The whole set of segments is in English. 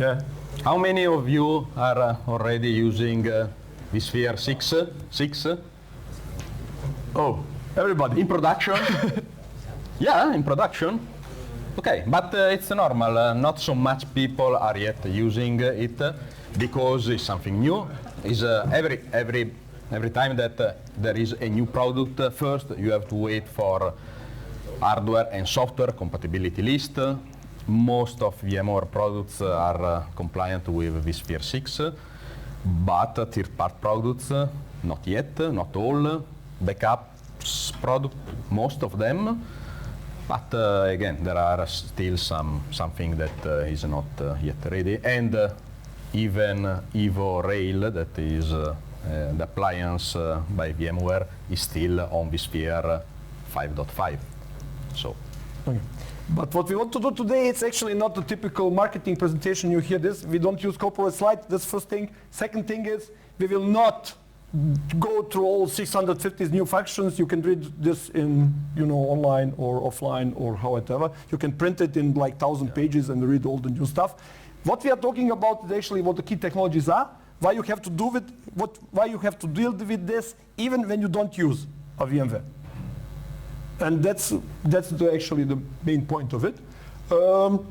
Yeah. How many of you are already using vSphere 6? Oh, everybody. In production? Yeah, in production. Okay, but it's normal. Not so much people are yet using it because it's something new. Is every time that there is a new product, first you have to wait for hardware and software compatibility list. Most of VMware products are compliant with vSphere 6, but third-party products, not yet, not all. Backups product, most of them. But again, there are still something that is not yet ready. And even Evo Rail, that is the appliance by VMware, is still on vSphere 5.5. So. Okay. But what we want to do today, it's actually not the typical marketing presentation. You hear this. We don't use corporate slides. That's the first thing. Second thing is we will not go through all 650 new functions. You can read this in, online or offline or however. You can print it in like 1,000 pages and read all the new stuff. What we are talking about is actually what the key technologies are, why you have to do with why you have to deal with this, even when you don't use a VMware. And that's actually the main point of it.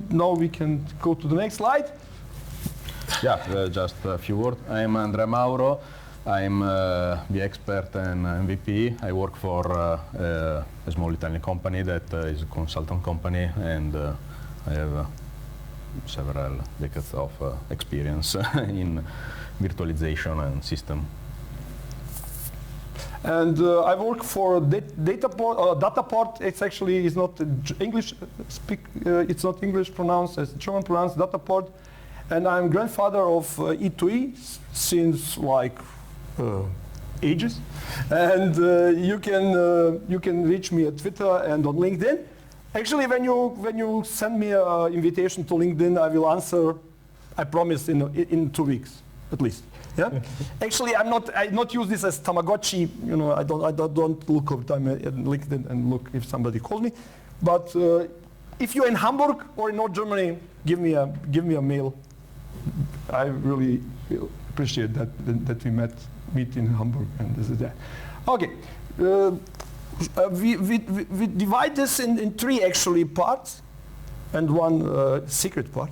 Now we can go to the next slide. Yeah, just a few words. I'm Andrea Mauro. I'm the expert and MVP. I work for a small Italian company that is a consultant company, and I have several decades of experience in virtualization and system. And I work for Dataport. It's actually is not English it's not English pronounced, it's German pronounced Dataport. And I'm grandfather of E2E since like ages. And you can reach me at Twitter and on LinkedIn. Actually, when you send me an invitation to LinkedIn, I will answer. I promise in 2 weeks at least. Yeah. Actually, I not use this as Tamagotchi. I don't look up time at LinkedIn and look if somebody calls me. But if you're in Hamburg or in North Germany, give me a mail. I really appreciate that we meet in Hamburg and this is that. Okay. We divide this in 3 actually parts and 1 secret part.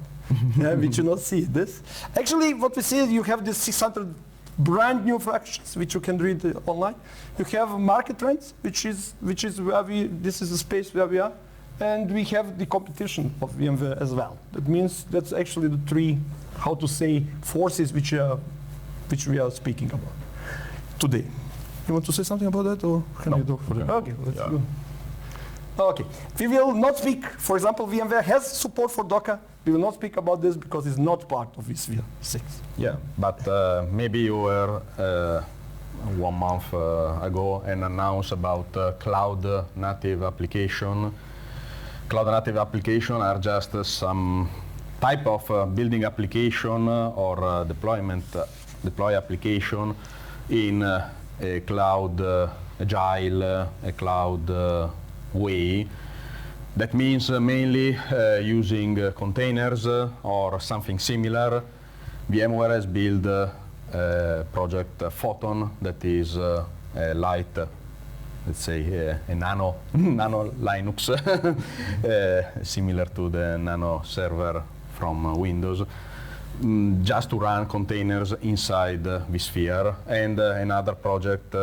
Which you not see this. Actually, what we see is you have these 600 brand new functions which you can read online. You have market trends, which is where this is the space where we are, and we have the competition of VMware as well. That means that's actually the 3, how to say, forces which we are speaking about today. You want to say something about that, or can you do for that? Okay, let's go. Okay, we will not speak. For example, VMware has support for Docker. We will not speak about this because it's not part of vSphere 6. Yeah, but maybe you were 1 month ago and announced about cloud native application. Cloud native application are just some type of building application or deploy application in a cloud agile, a cloud way. That means mainly using containers or something similar. VMware has built a project Photon that is a light, let's say a nano Linux, similar to the nano server from Windows, just to run containers inside vSphere, and another project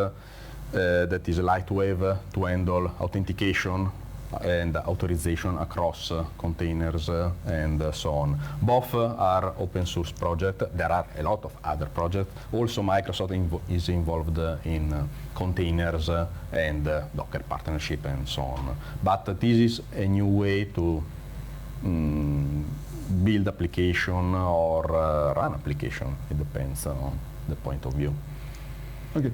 that is a Lightwave to handle authentication and authorization across containers and so on. Both are open source projects. There are a lot of other projects. Also, Microsoft is involved in containers and Docker partnership and so on. But this is a new way to build application or run application. It depends on the point of view. Okay.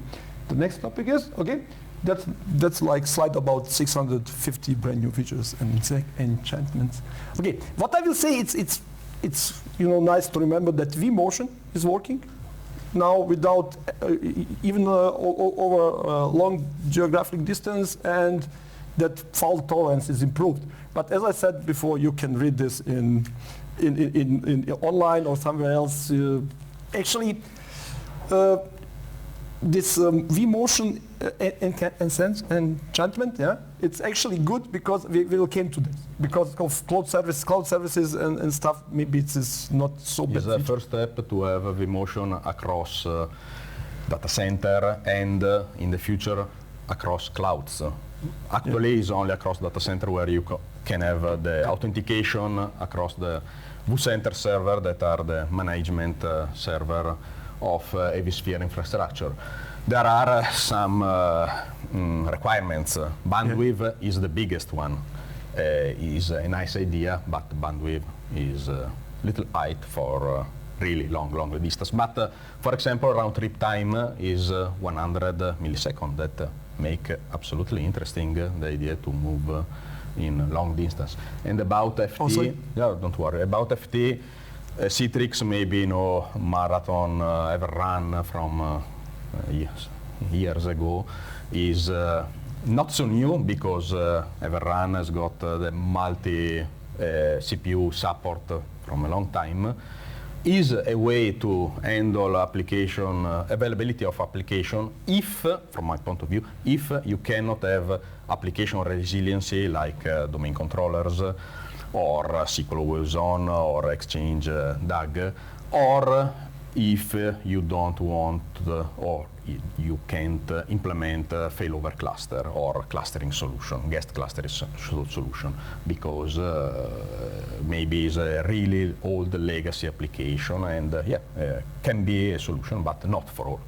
The next topic is, okay, that's like slide about 650 brand new features and enchantments. Okay, what I will say, it's nice to remember that vMotion is working now without even over long geographic distance, and that fault tolerance is improved. But as I said before, you can read this in online or somewhere else. Actually, this vMotion enchantment, yeah, it's actually good because we will came to this. Because of cloud services and stuff, maybe it's not so bad. It's the first step to have vMotion across data center and in the future across clouds. Actually, it's only across data center where you can have the authentication across the vCenter server that are the management server of a vSphere infrastructure. There are some requirements. Bandwidth is the biggest one. Is a nice idea, but bandwidth is a little tight for really long distance. But for example, round trip time is 100 milliseconds. That make absolutely interesting the idea to move in long distance. And about FT, yeah, don't worry. About FT, Citrix maybe no marathon ever run from years ago is not so new because Everrun has got the multi CPU support from a long time. Is a way to handle application availability of application if, from my point of view, if you cannot have application resiliency like domain controllers or SQL always on or Exchange DAG, or if you don't want or you can't implement failover cluster or clustering solution, guest clustering solution, because maybe it's a really old legacy application and can be a solution, but not for all,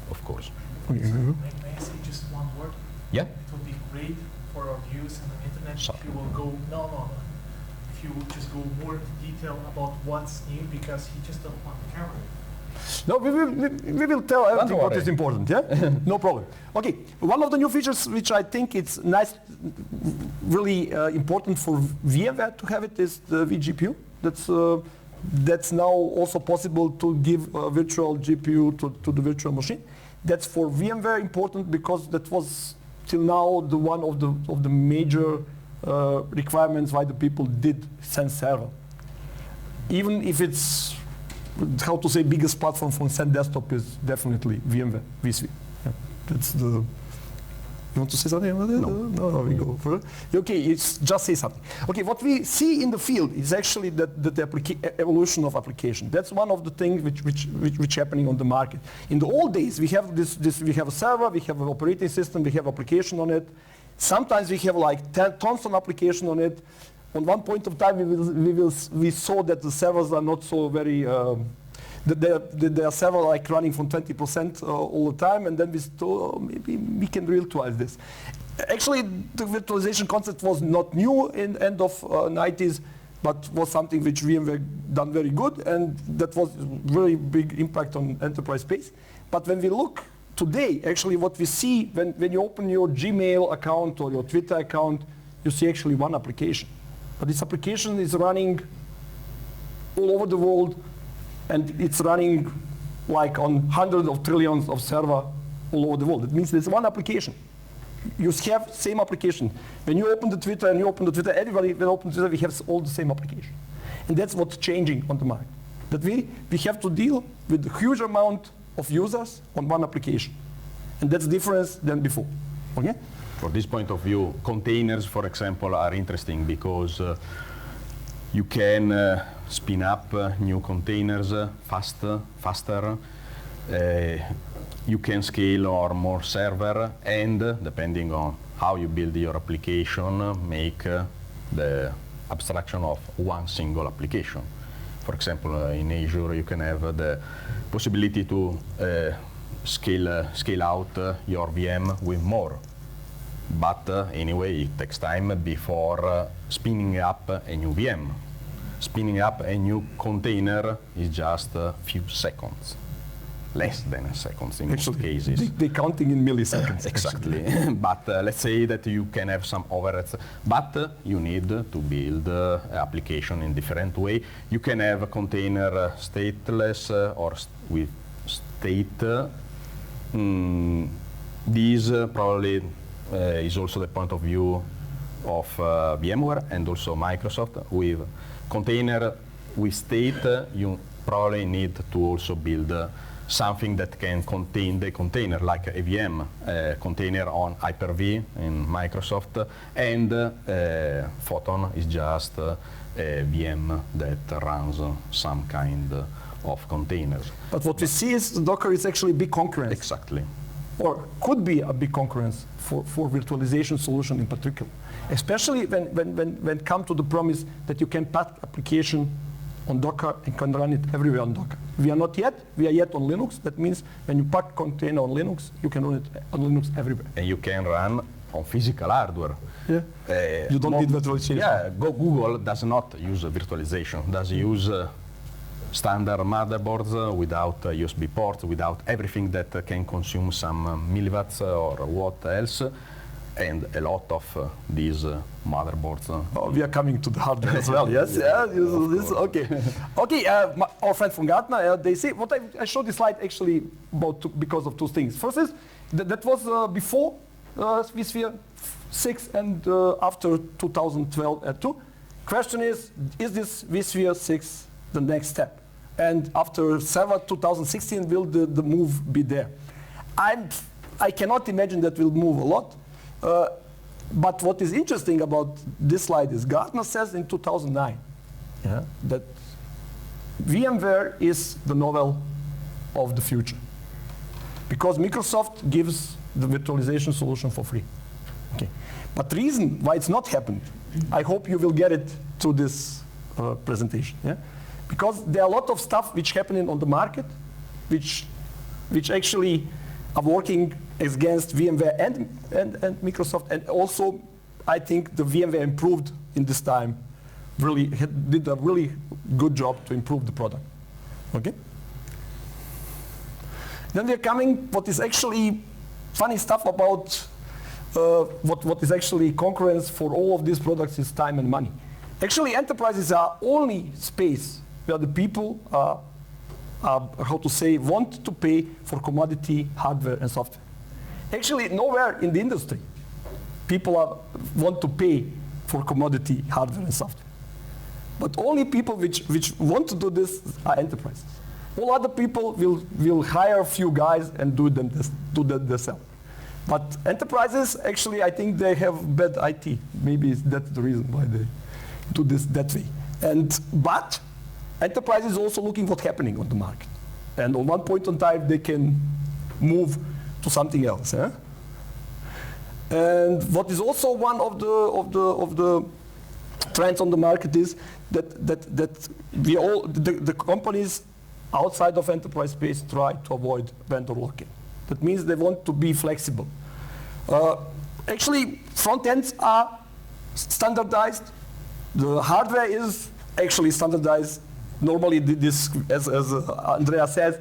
of course. May I say just one word? Yeah. It would be great for our views on the internet Sorry. if you will go, if you would just go more into detail about what's new, because he just don't want the camera. No, we will tell everything what is important, yeah? No problem. Okay, one of the new features which I think it's nice, really important for VMware to have it is the vGPU. That's now also possible to give a virtual GPU to the virtual machine. That's for VMware important because that was till now the one of the major requirements why the people did send server. Even if it's how to say biggest platform from Sun Desktop is definitely VMware, vSphere. Yeah. That's the. You want to say something about it? No, we go for it. Okay, it's just say something. Okay, what we see in the field is actually the evolution of application. That's one of the things which happening on the market. In the old days, we have we have a server, we have an operating system, we have application on it. Sometimes we have like tons of application on it. On one point of time, we saw that the servers are not so very. They are server like running from 20% all the time, and then we thought maybe we can virtualize this. Actually, the virtualization concept was not new in end of 90s, but was something which VMware done very good, and that was very big impact on enterprise space. But when we look today, actually, what we see when you open your Gmail account or your Twitter account, you see actually one application. But this application is running all over the world, and it's running like on hundreds of trillions of server all over the world. It means there's one application. You have same application. When you open the Twitter and you open the Twitter, everybody when open Twitter, we have all the same application. And that's what's changing on the market. That we have to deal with a huge amount of users on one application. And that's different than before. Okay? For this point of view, containers, for example, are interesting because you can spin up new containers faster. You can scale or more server, and depending on how you build your application, make the abstraction of one single application. For example, in Azure, you can have the possibility to scale out your VM with more. But anyway, it takes time before spinning up a new VM. Spinning up a new container is just a few seconds, less than a second in most cases. They're counting in milliseconds. Exactly. But let's say that you can have some overheads, but you need to build application in different way. You can have a container stateless or with state. These probably is also the point of view of VMware and also Microsoft. With container, with state, you probably need to also build something that can contain the container, like a VM container on Hyper-V in Microsoft, and Photon is just a VM that runs some kind of containers. But what we see is Docker is actually a big concurrence. Exactly. Or could be a big concurrence for virtualization solution in particular. Especially when it comes to the promise that you can pack application on Docker and can run it everywhere on Docker. We are not yet, we are yet on Linux. That means when you pack container on Linux, you can run it on Linux everywhere. And you can run on physical hardware. Yeah. You don't need virtualization. Yeah, Google does not use virtualization, does use standard motherboards without USB ports, without everything that can consume some milliwatts or what else, and a lot of these motherboards. Oh, we are coming to the hardware as well. Yes, yeah. This, okay. Okay. Our friend from Gartner, they say what I showed this slide actually about because of two things. First is that was before vSphere 6 and after 2012 2. Question is this vSphere 6 the next step? And after Server 2016, will the move be there? I cannot imagine that will move a lot. But what is interesting about this slide is Gartner says in 2009 that VMware is the novel of the future because Microsoft gives the virtualization solution for free. Okay. But the reason why it's not happened, I hope you will get it through this presentation. Yeah? Because there are a lot of stuff which happening on the market, which actually are working against VMware and Microsoft, and also I think the VMware improved in this time, really did a really good job to improve the product. Okay. Then we're coming what is actually funny stuff about what is actually concurrence for all of these products is time and money. Actually, enterprises are only space where the people how to say, want to pay for commodity hardware and software. Actually, nowhere in the industry people want to pay for commodity hardware and software. But only people which want to do this are enterprises. All other people will hire a few guys and do them themselves. But enterprises, actually, I think they have bad IT. Maybe that's the reason why they do this that way. But enterprise is also looking what's happening on the market. And on one point in time, they can move to something else. Eh? And what is also one of the trends on the market is that we all, the companies outside of enterprise space try to avoid vendor lock-in. That means they want to be flexible. Actually, front ends are standardized. The hardware is actually standardized. Normally, this, as Andrea says,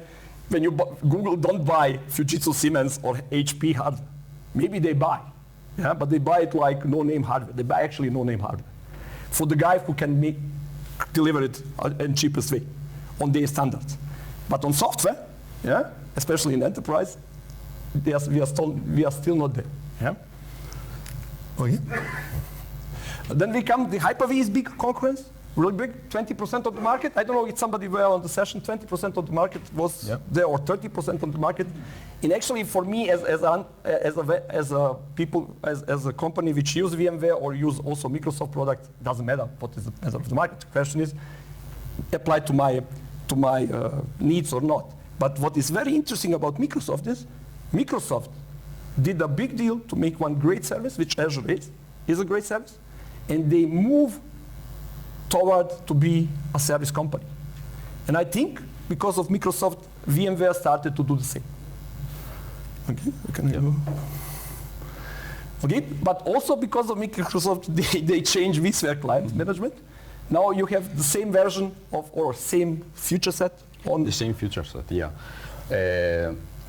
when you Google don't buy Fujitsu, Siemens, or HP hardware. Maybe they buy, yeah, but they buy it like no-name hardware. They buy actually no-name hardware for the guy who can deliver it in cheapest way on their standards. But on software, yeah, especially in enterprise, we are still not there. Yeah. Okay. Then we come. The Hyper-V is big concurrence. Really big, 20% of the market. I don't know if somebody were on the session, 20% of the market was there, or 30% of the market. And actually, for me, as a company which use VMware or use also Microsoft product, doesn't matter what is the matter of the market. The question is, applied to my needs or not. But what is very interesting about Microsoft is, Microsoft did a big deal to make one great service, which Azure is a great service, and they move toward to be a service company. And I think because of Microsoft, VMware started to do the same. Okay, can you go? Okay, but also because of Microsoft, they changed vSphere client management. Now you have the same version of, or same feature set on. The same feature set, yeah.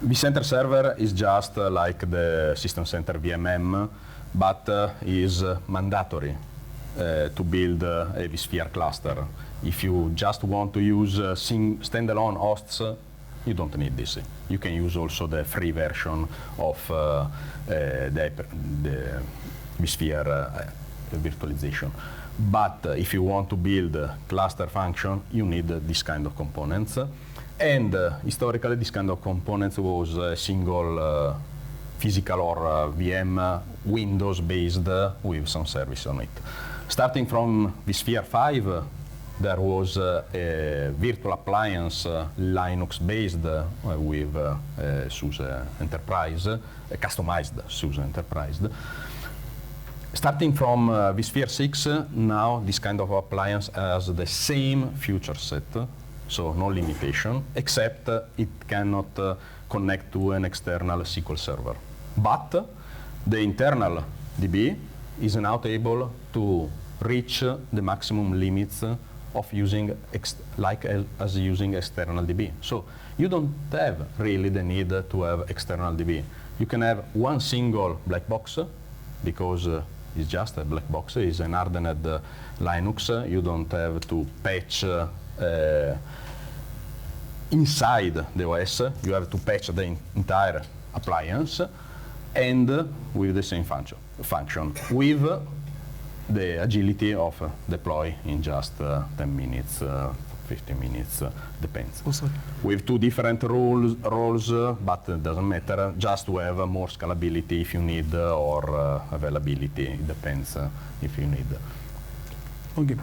vCenter Server is just like the System Center VMM, but is mandatory to build a vSphere cluster. If you just want to use standalone hosts, you don't need DC. You can use also the free version of the vSphere virtualization. But if you want to build a cluster function, you need this kind of components. And historically, this kind of components was a single physical or VM Windows-based with some service on it. Starting from vSphere 5, there was a virtual appliance Linux-based with SUSE Enterprise, customized SUSE Enterprise. Starting from vSphere 6, now this kind of appliance has the same feature set, so no limitation, except it cannot connect to an external SQL server. But the internal DB is not able to reach the maximum limits of using as using external DB. So you don't have really the need to have external DB. You can have one single black box because it's just a black box. It's an hardened Linux. You don't have to patch inside the OS. You have to patch the entire appliance, and with the same function with the agility of deploy in just 10 minutes, 15 minutes, depends. With two different roles, but it doesn't matter, just to have more scalability if you need, or availability, it depends if you need. Okay.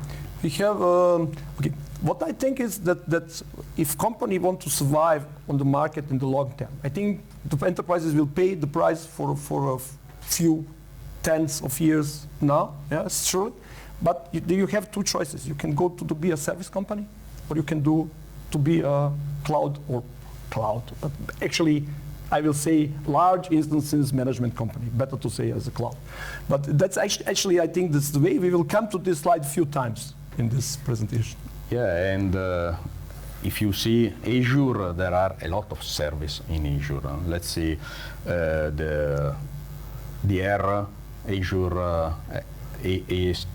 We have, okay. What I think is that if company want to survive on the market in the long term, I think the enterprises will pay the price for a few tens of years now, yes, sure. But you have two choices. You can go to be a service company, or you can do to be a cloud. Actually, I will say large instances management company. Better to say as a cloud. But that's actually I think that's the way. We will come to this slide a few times in this presentation. Yeah, and if you see Azure, there are a lot of service in Azure. Let's see the Azure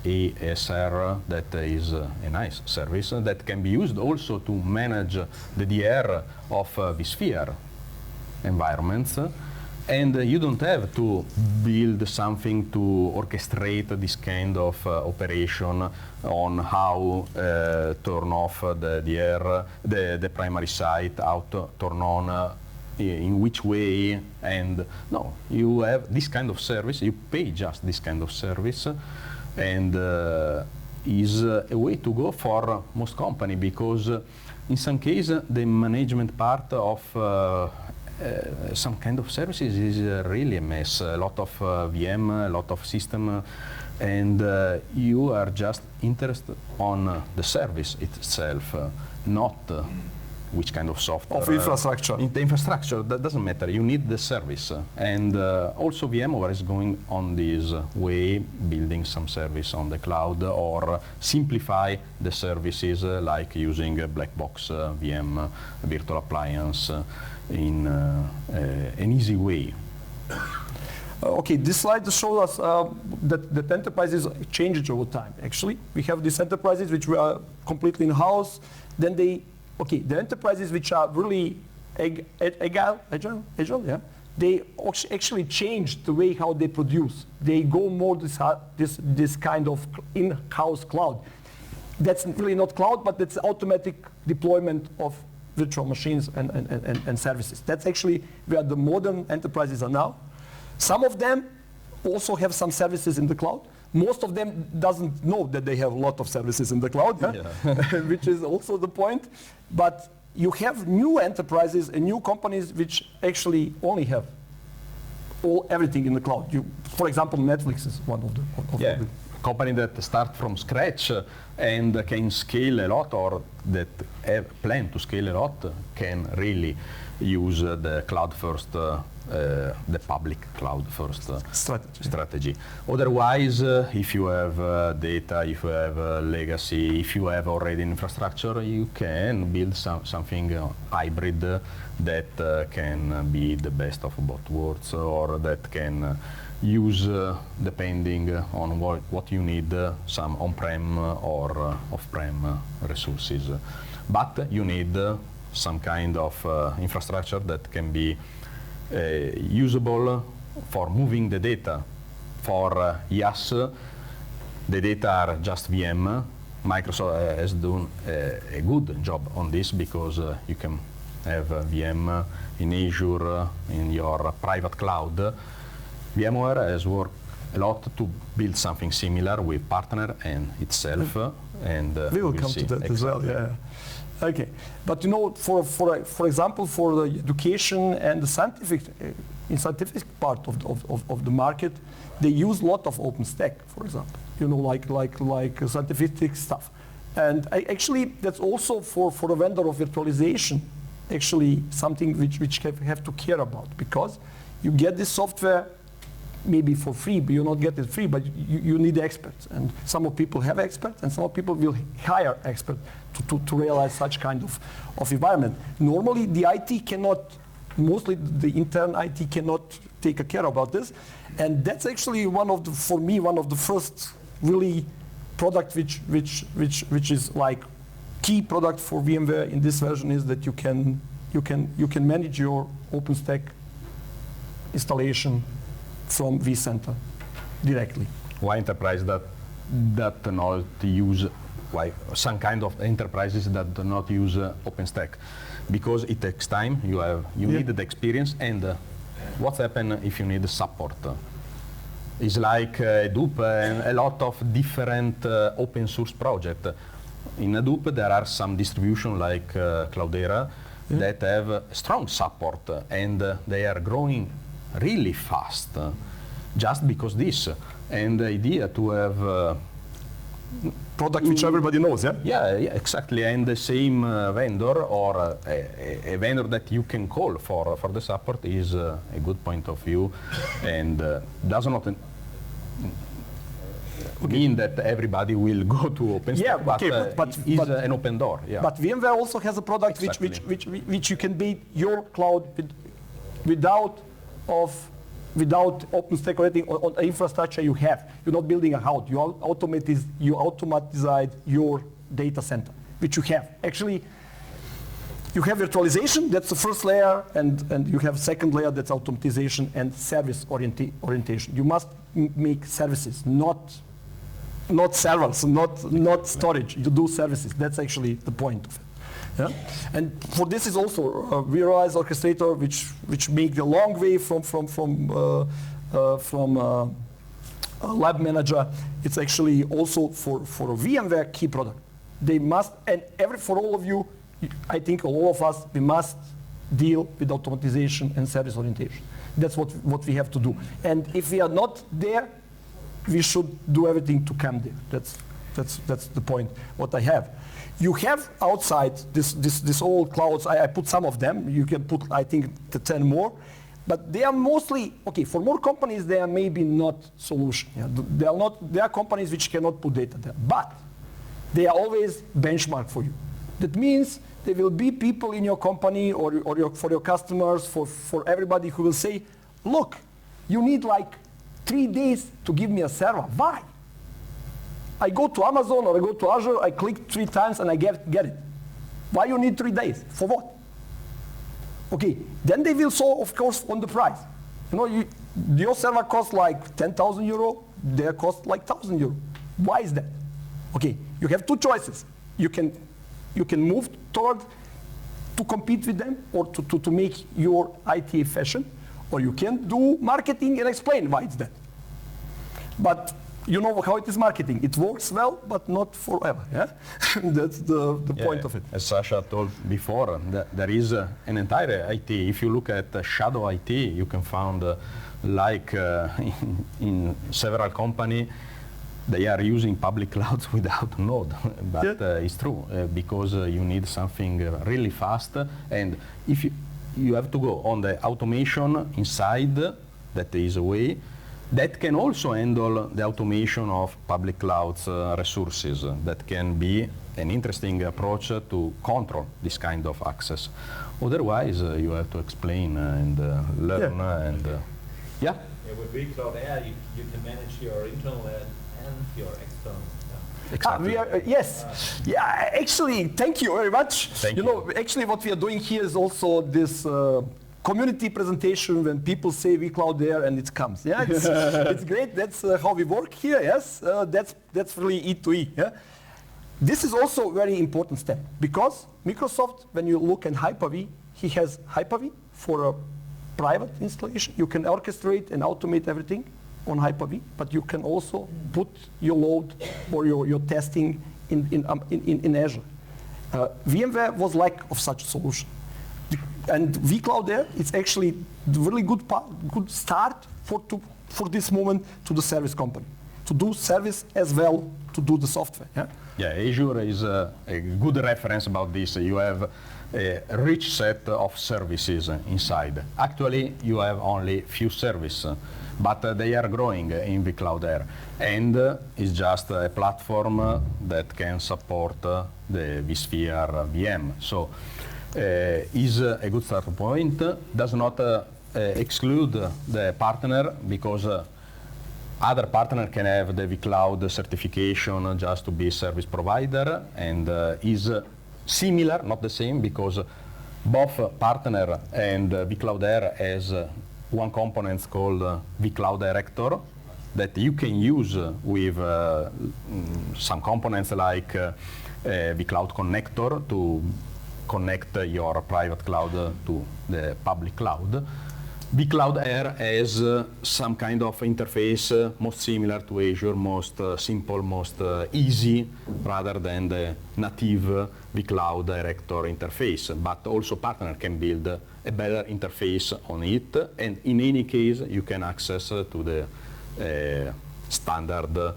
ASR, that is a nice service that can be used also to manage the DR of vSphere environments. And you don't have to build something to orchestrate this kind of operation on how turn off the DR, the primary site, how to turn on in which way, and no, you have this kind of service, you pay just this kind of service, and is a way to go for most company, because in some case the management part of some kind of services is really a mess, a lot of VM, a lot of system, and you are just interested on the service itself, not which kind of software. Of infrastructure. In the infrastructure, that doesn't matter. You need the service. And also VMware is going on this way, building some service on the cloud, or simplify the services like using a black box VM virtual appliance in an easy way. Okay, this slide shows us that enterprises change over time. Actually, we have these enterprises which were completely in-house. Then the enterprises which are really agile, yeah, they actually change the way how they produce. They go more this kind of in-house cloud. That's really not cloud, but it's automatic deployment of virtual machines and services. That's actually where the modern enterprises are now. Some of them also have some services in the cloud. Most of them doesn't know that they have a lot of services in the cloud, which is also the point. But you have new enterprises and new companies which actually only have everything in the cloud. For example, Netflix is one of the company that start from scratch and can scale a lot, or that have plan to scale a lot, can really use the cloud first, the public cloud first strategy. Otherwise, if you have data, if you have legacy, if you have already infrastructure, you can build something hybrid that can be the best of both worlds, or that can use, depending on what you need, some on-prem or off-prem resources. But you need some kind of infrastructure that can be usable for moving the data. For IaaS, the data are just VM. Microsoft has done a good job on this because you can have VM in Azure, in your private cloud. VMware has worked a lot to build something similar with partner and itself. And we will come to that as well. Yeah. Okay, but you know, for example, for the education and the scientific part of the market, they use a lot of OpenStack, for example. You know, like scientific stuff, and actually that's also for a vendor of virtualization, actually something which have to care about, because you get this software maybe for free, but you not get it free, but you need experts, and some of people have experts, and some of people will hire experts to realize such kind of environment. Normally the IT cannot, mostly the intern IT cannot take care about this, and that's actually for me one of the first really product which is like key product for VMware in this version, is that you can manage your OpenStack installation from vCenter directly. Why enterprise that not use, why some kind of enterprises that do not use OpenStack? Because it takes time. You need the experience, and what's happen if you need support? It's like Hadoop and a lot of different open source projects. In Hadoop there are some distribution like Cloudera that have strong support, and they are growing really fast just because this. And the idea to have product which everybody knows, yeah? Yeah, exactly, and the same vendor or a vendor that you can call for the support is a good point of view, and does not mean that everybody will go to OpenStack, but is an open door. Yeah. But VMware also has a product which you can build your cloud without OpenStack or anything on infrastructure you have. You're not building a house. You automatize your data center, which you have. Actually, you have virtualization, that's the first layer, and you have second layer, that's automatization and service orientation. You must make services, not servers, not storage. You do services. That's actually the point of it. Yeah? And for this is also a vRealize orchestrator, which make the long way from lab manager. It's actually also for a VMware key product. They must, and for all of you, I think all of us, we must deal with automatization and service orientation. That's what we have to do. And if we are not there, we should do everything to come there. That's the point. What I have. You have outside this old clouds. I put some of them. You can put, I think, 10 more. But they are mostly, okay, for more companies, they are maybe not solution. Yeah? They are companies which cannot put data there. But they are always benchmark for you. That means there will be people in your company or for your customers, for everybody who will say, look, you need like 3 days to give me a server. Why? I go to Amazon or I go to Azure, I click 3 times and I get it. Why you need 3 days? For what? Okay, then they will solve, of course, on the price. You know, your server costs like 10,000 euro, their cost like 1,000 euro. Why is that? Okay, you have 2 choices. You can move toward to compete with them or to make your IT efficient, or you can do marketing and explain why it's that. But you know how it is marketing. It works well, but not forever. Yeah, that's the point of it. As Sasha told before, there is an entire IT. If you look at shadow IT, you can find in several companies, they are using public clouds without node, but it's true because you need something really fast, and if you have to go on the automation inside, that is a way that can also handle the automation of public clouds resources. That can be an interesting approach to control this kind of access. Otherwise, you have to explain and learn and with vCloud Air, you can manage your internal and your external stuff. Exactly. Yes. Yeah, actually, thank you very much. Thank you you. know, actually what we are doing here is also this community presentation when people say vCloud there and it comes. Yeah, it's great. That's how we work here. Yes, that's really E2E. Yeah? This is also a very important step because Microsoft, when you look at Hyper-V, he has Hyper-V for a private installation. You can orchestrate and automate everything on Hyper-V, but you can also put your load or your testing in Azure. VMware was lack of such a solution. And vCloud there, it's actually really good start for this moment to the service company. To do service as well to do the software. Yeah? Yeah, Azure is a good reference about this. You have a rich set of services inside. Actually, you have only few services, but they are growing in vCloud Air. And it's just a platform that can support the vSphere VM. So is a good start point. Does not exclude the partner because other partner can have the vCloud certification just to be service provider, and is similar, not the same, because both partner and vCloud Air has one component called vCloud Director that you can use with some components like vCloud Connector to connect your private cloud to the public cloud. vCloud Air has some kind of interface most similar to Azure, most simple, most easy, rather than the native vCloud Director interface. But also partner can build a better interface on it, and in any case you can access to the standard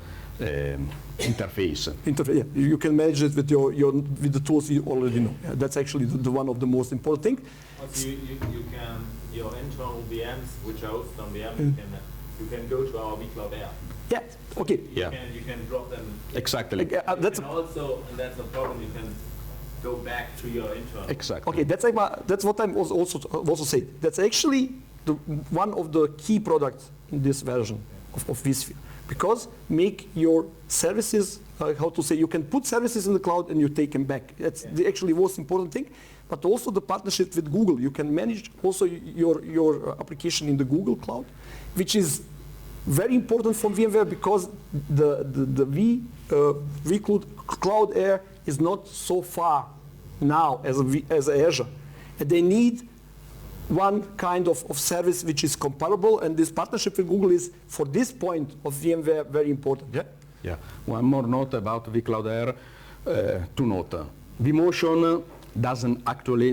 interface. Yeah. You can manage it with with the tools you already know. Yeah, that's actually the one of the most important things. Also, you can, your internal VMs, which are hosted on VM, you can go to our vCloud Air. Yeah, okay. Yeah. You can drop them. Exactly. That's and also, and that's no problem, you can go back to your internal. Exactly. okay. That's what I'm also saying. That's actually one of the key products in this version of vSphere. Because make your services, how to say, you can put services in the cloud and you take them back. That's the actually most important thing. But also the partnership with Google. You can manage also your application in the Google Cloud, which is very important for VMware because the vCloud Air is not so far now as Azure. And they need one kind of service which is comparable, and this partnership with Google is, for this point of VMware, very important. Yeah? Yeah. One more note about vCloud Air, to note. vMotion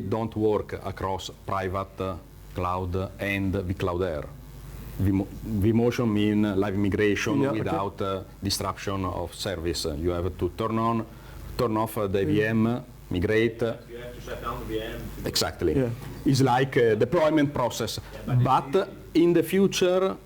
don't work across private cloud and vCloud Air. vMotion means live migration without disruption of service. You have to turn off the VM, migrate. You have to shut down the VM. Exactly. Yeah. It's like a deployment process. Yeah, but in the future,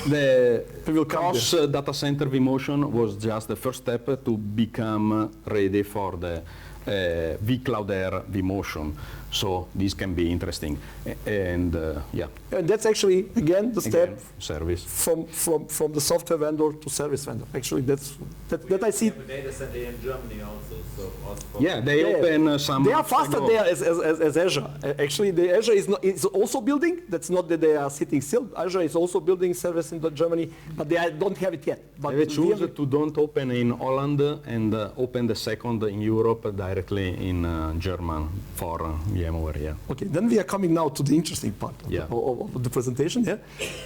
the cross data center vMotion was just the first step to become ready for the vCloud Air vMotion. So this can be interesting. And yeah. And that's actually, again, the step service. from the software vendor to service vendor. Actually, that I see. We have a data center in Germany also. So also Yeah, they open some. They are faster there as Azure. Actually, the Azure is also building. That's not that they are sitting still. Azure is also building service in Germany, but they don't have it yet. But they choose to don't open in Holland and open the second in Europe directly in German for VMware. Yeah. Okay, then we are coming now to the interesting part of the presentation. Yeah,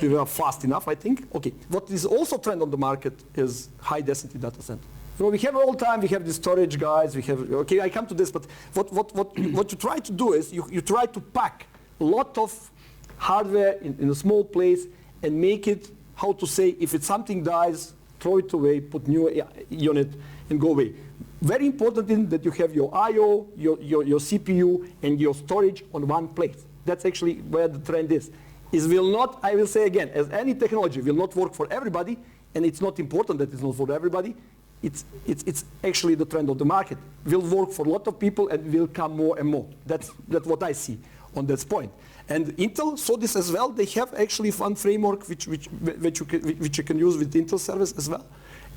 we were fast enough, I think. Okay, what is also trend on the market is high density data center. You know, we have all the time, we have the storage guys, we have, okay, I come to this, but what you try to do is you try to pack a lot of hardware in a small place and make it, how to say, if it's something dies, throw it away, put new unit and go away. Very important thing that you have your I/O, your CPU, and your storage on one place. That's actually where the trend is. It will not, I will say again, as any technology, will not work for everybody, and it's not important that it's not for everybody. It's actually the trend of the market. Will work for a lot of people and will come more and more. That's what I see on that point. And Intel saw this as well. They have actually one framework which you can use with Intel service as well.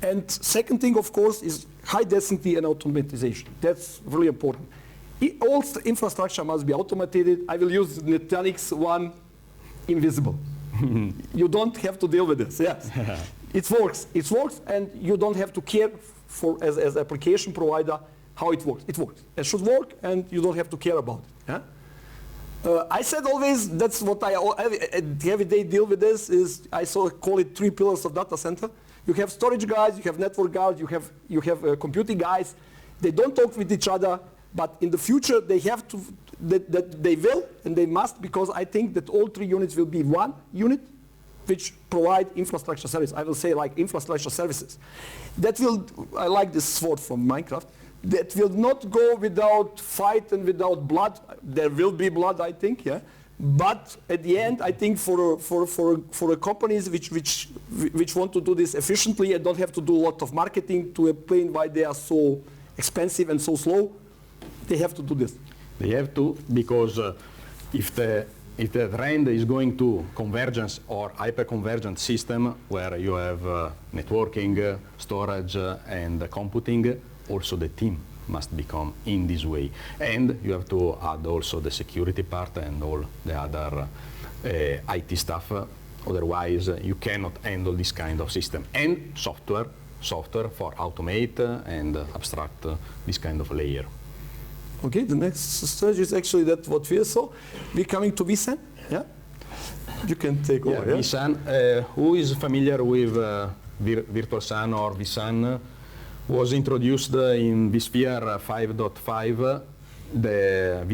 And second thing, of course, is high density and automatization. That's really important. All infrastructure must be automated. I will use Nutanix one, invisible. You don't have to deal with this, yes. It works, and you don't have to care for, as application provider, how it works. It works. It should work, and you don't have to care about it. Yeah? I said always, that's what I every day deal with this, is I call it 3 pillars of data center. You have storage guys, you have network guys, you have computing guys. They don't talk with each other, but in the future they have to, that they will and they must, because I think that all 3 units will be one unit which provide infrastructure service. I will say like infrastructure services. That will, I like this sword from Minecraft, that will not go without fight and without blood. There will be blood, I think, yeah. But at the end, I think for companies which want to do this efficiently and don't have to do a lot of marketing to explain why they are so expensive and so slow, they have to do this. They have to, because if the trend is going to convergence or hyper-convergent system where you have networking, storage, and computing, also the team must become in this way. And you have to add also the security part and all the other IT stuff. Otherwise, you cannot handle this kind of system. And software for automate and abstract this kind of layer. Okay, the next stage is actually that what we saw. We're coming to vSAN, yeah? You can take over, yeah? vSAN, who is familiar with Virtual SAN or vSAN, was introduced in vSphere 5.5. The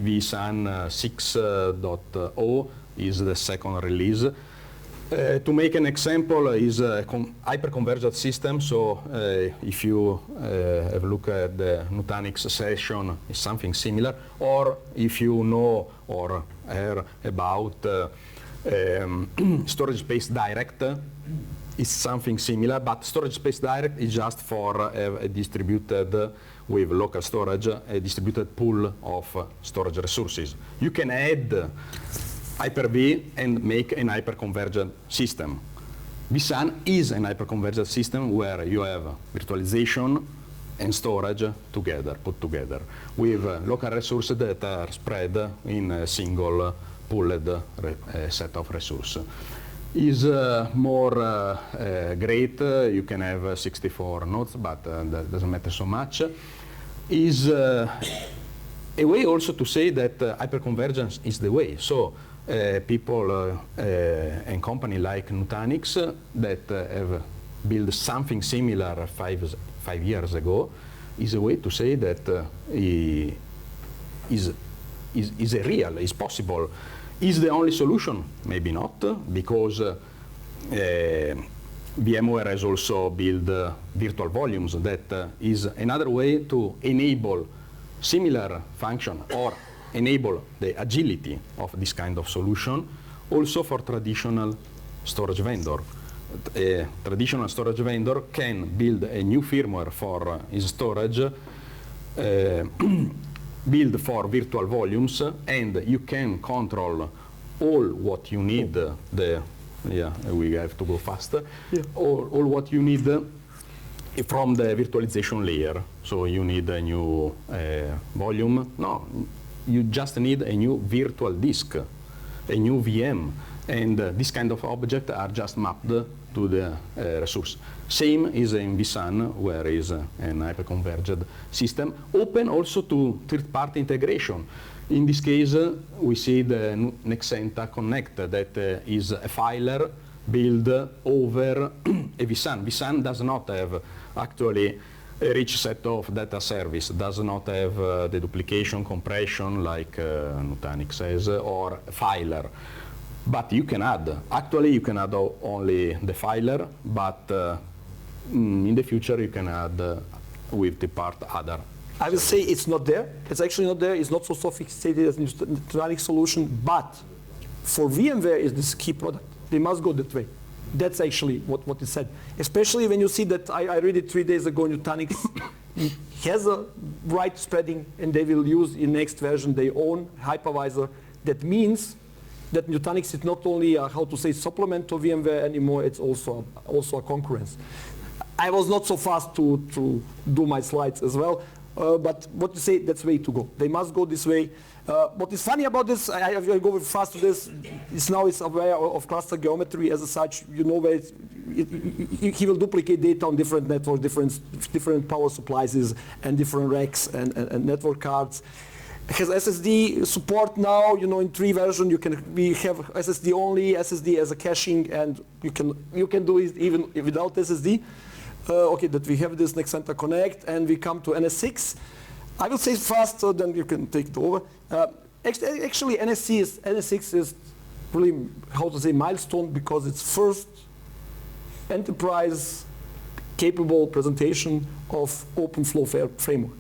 vSAN 6.0 is the second release. To make an example, is a hyper-convergent system. So if you have a look at the Nutanix session, it's something similar. Or if you know or hear about Storage Space Direct, it's something similar, but Storage Space Direct is just for a distributed, with local storage, a distributed pool of storage resources. You can add Hyper-V and make an hyper-convergent system. vSAN is an hyper-convergent system where you have virtualization and storage together, put together, with local resources that are spread in a single pooled set of resources. Is more great. You can have 64 nodes, but that doesn't matter so much. Is a way also to say that hyperconvergence is the way. So people and company like Nutanix that have built something similar five years ago is a way to say that is real, is possible. Is the only solution? Maybe not, because VMware has also built virtual volumes. That is another way to enable similar function or enable the agility of this kind of solution also for traditional storage vendor. A traditional storage vendor can build a new firmware for his storage, build for virtual volumes, and you can control all what you need. We have to go faster. Yeah. All what you need from the virtualization layer. So you need a new volume. No, you just need a new virtual disk, a new VM, and this kind of objects are just mapped to the resource. Same is in vSAN, where is an hyperconverged system, open also to third-party integration. In this case, we see the Centar Connect, that is a filer built over a vSAN. vSAN does not have actually a rich set of data service, does not have the duplication compression like Nutanix has, or a filer. But you can add. Actually, you can add only the filer, but in the future you can add with the part other. I will say it's not there. It's actually not there. It's not so sophisticated as the Nutanix solution, but for VMware is this key product. They must go that way. That's actually what is said. Especially when you see that I read it 3 days ago, Nutanix has a right spreading, and they will use in next version their own hypervisor. That means that Nutanix is not only a, how to say, supplement to VMware anymore, it's also a concurrence. I was not so fast to do my slides as well, but what you say, that's the way to go. They must go this way. What is funny about this, I go fast to this, is now it's aware of cluster geometry as such. You know where he will duplicate data on different networks, different power supplies and different racks and network cards. Has SSD support now, in 3 version we have SSD only, SSD as a caching, and you can do it even without SSD. Okay, that we have this next Centar Connect, and we come to NS6. I will say fast, so then you can take it over. Actually, NS6 is really, how to say, milestone, because it's first enterprise capable presentation of OpenFlow framework.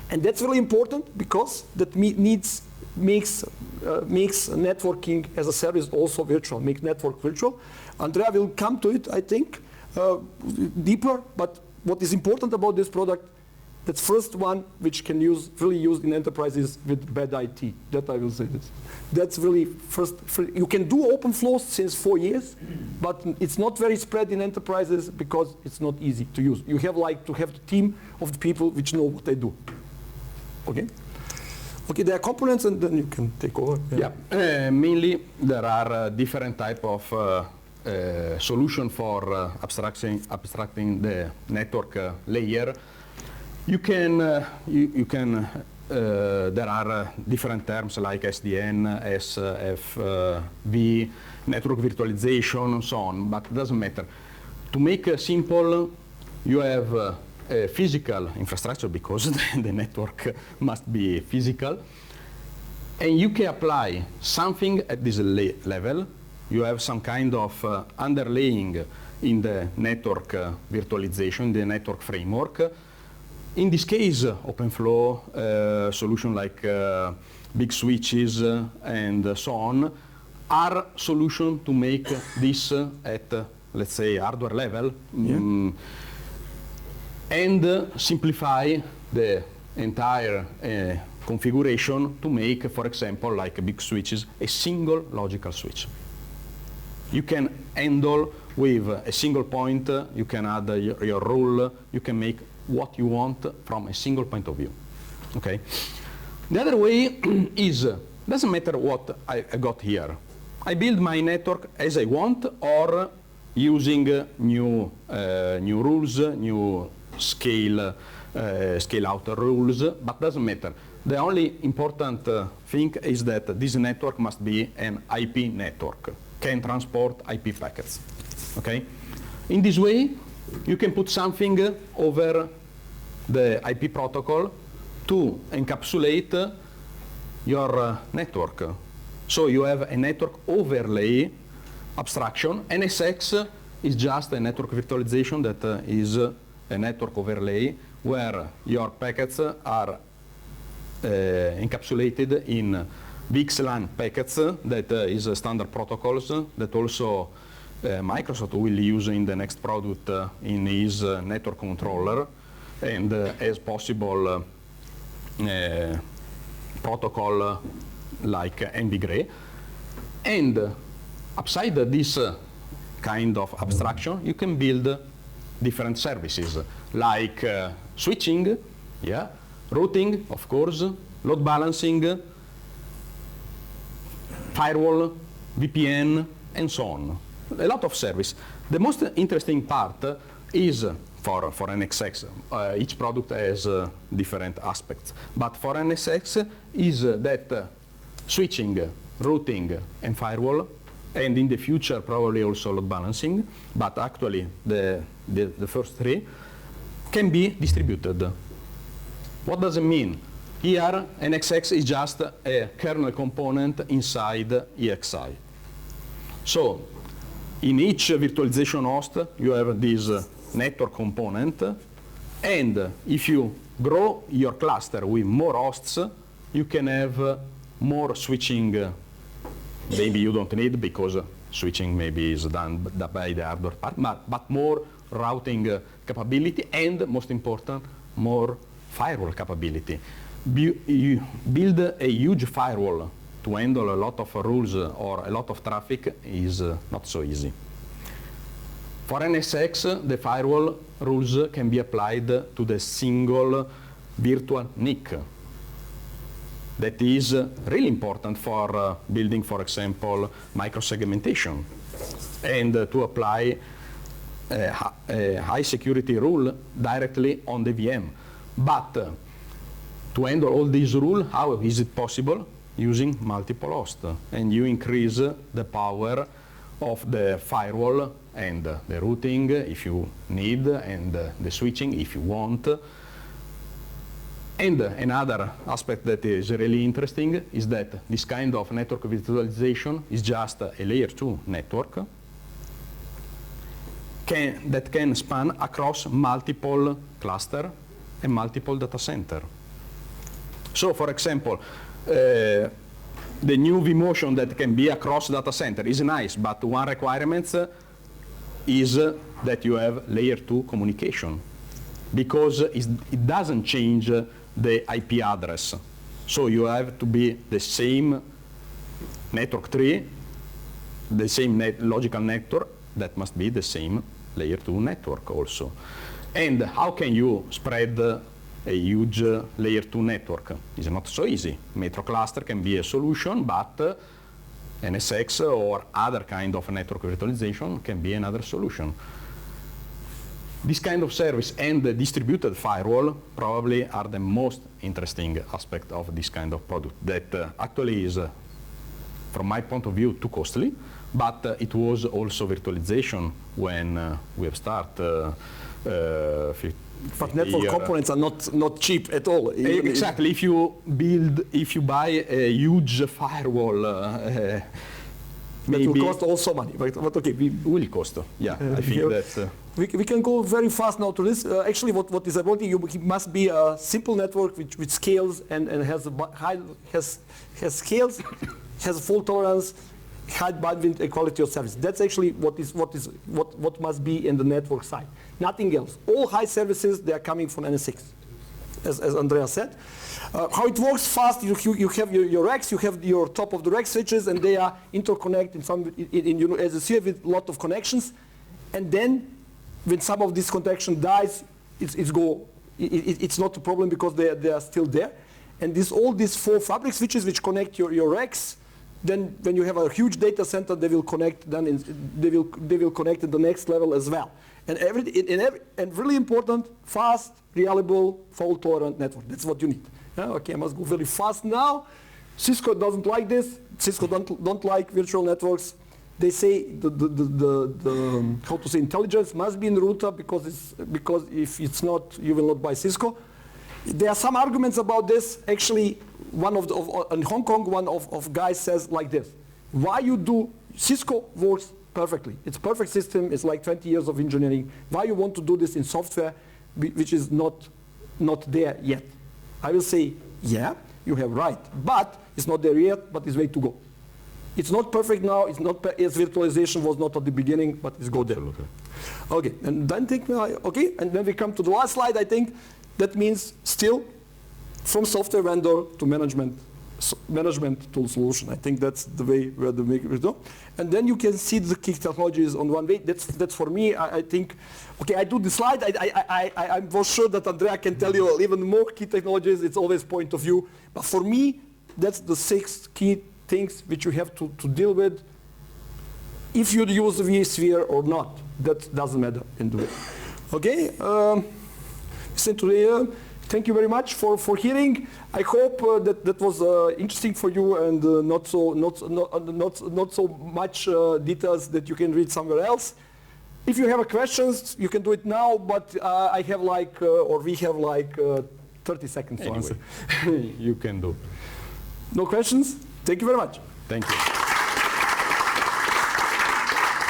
And that's really important because that makes networking as a service also virtual, make network virtual. Andrea will come to it, I think, deeper, but what is important about this product, that's first one which can really used in enterprises with bad IT. That I will say this. That's really first. You can do OpenFlow since 4 years, but it's not very spread in enterprises because it's not easy to use. You have to have the team of the people which know what they do. Okay. Okay, there are components, and then you can take over. Yeah. Mainly there are different type of solution for abstracting the network layer. You can there are different terms like SDN, SFV, network virtualization, and so on, but it doesn't matter. To make simple, you have a physical infrastructure because the network must be physical, and you can apply something at this level. You have some kind of underlaying in the network virtualization, the network framework. In this case, OpenFlow, solution like big switches and so on, are solution to make this at, let's say, hardware level, and simplify the entire configuration to make, for example, like big switches, a single logical switch. You can handle with a single point, you can add your rule, you can make what you want from a single point of view. Okay. The other way is, doesn't matter what I got here. I build my network as I want, or using new rules, new scale out rules, but doesn't matter. The only important thing is that this network must be an IP network, can transport IP packets. Okay. In this way, you can put something over the IP protocol to encapsulate your network. So you have a network overlay abstraction. NSX is just a network virtualization that is a network overlay where your packets are encapsulated in VXLAN packets, that is standard protocols that also Microsoft will use in the next product in his network controller, and as possible protocol like NVGray. And upside this kind of abstraction, you can build different services like switching, routing, of course, load balancing, firewall, VPN, and so on. A lot of service. The most interesting part is for NSX. Each product has different aspects. But for NSX is that switching, routing, and firewall, and in the future probably also load balancing, but actually the first three can be distributed. What does it mean? Here, NSX is just a kernel component inside EXI. So, in each virtualization host, you have this network component, and if you grow your cluster with more hosts, you can have more switching. Maybe you don't need, because switching maybe is done by the hardware part, but more routing capability, and most important, more firewall capability. You build a huge firewall to handle a lot of rules or a lot of traffic is not so easy. For NSX, the firewall rules can be applied to the single virtual NIC. That is really important for building, for example, microsegmentation, and to apply a high security rule directly on the VM. But to handle all these rules, how is it possible? Using multiple hosts. And you increase the power of the firewall and the routing if you need, and the switching if you want. And another aspect that is really interesting is that this kind of network virtualization is just a layer 2 network that can span across multiple clusters and multiple data centers. So, for example, the new vMotion that can be across data center is nice, but one requirement is that you have layer 2 communication, because it doesn't change the IP address. So you have to be the same network tree, the same logical network, that must be the same layer 2 network also. And how can you spread a huge layer 2 network? It's not so easy. Metro cluster can be a solution, but NSX or other kind of network virtualization can be another solution. This kind of service and the distributed firewall probably are the most interesting aspect of this kind of product that actually is, from my point of view, too costly, but it was also virtualization when we have started. But network components are not cheap at all. Exactly. If you buy a huge firewall, maybe that will cost also money. But okay, will cost. Yeah, I think that. We can go very fast now to this. Actually, what is important, it must be a simple network which scales and has scales, has fault tolerance, high bandwidth, and quality of service. That's actually what must be in the network side. Nothing else. All high services, they are coming from NSX, as Andrea said. How it works fast, you have your racks, you have your top of the rack switches, and they are interconnected as you see, with a lot of connections. And then when some of this connection dies, it's not a problem because they are still there. And all these 4 fabric switches which connect your racks, then when you have a huge data center, they will connect. Then they will connect at the next level as well. And really important, fast, reliable, fault-tolerant network. That's what you need. Okay, I must go very fast now. Cisco doesn't like this. Cisco don't like virtual networks. They say the how to say, intelligence must be in router because if it's not, you will not buy Cisco. There are some arguments about this. Actually, in Hong Kong, one of guys says like this: why you do Cisco works perfectly. It's a perfect system. It's like 20 years of engineering. Why you want to do this in software, which is not there yet? I will say, yeah, you have right, but it's not there yet. But it's way to go. It's not perfect now. It's not as virtualization was not at the beginning, but it's go there. Okay, and then and then we come to the last slide. I think that means still from software vendor to management tool solution. I think that's the way where the makers go. And then you can see the key technologies on one way. That's for me. I think. Okay, I do the slide. I was sure that Andrea can tell you even more key technologies. It's always point of view. But for me, that's the 6 key things which you have to deal with. If you use vSphere or not, that doesn't matter in the way. Okay, thank you very much for hearing. I hope that was interesting for you and not so much details that you can read somewhere else. If you have questions, you can do it now. But I have we have 30 seconds to answer. You can do. No questions? Thank you very much. Thank you.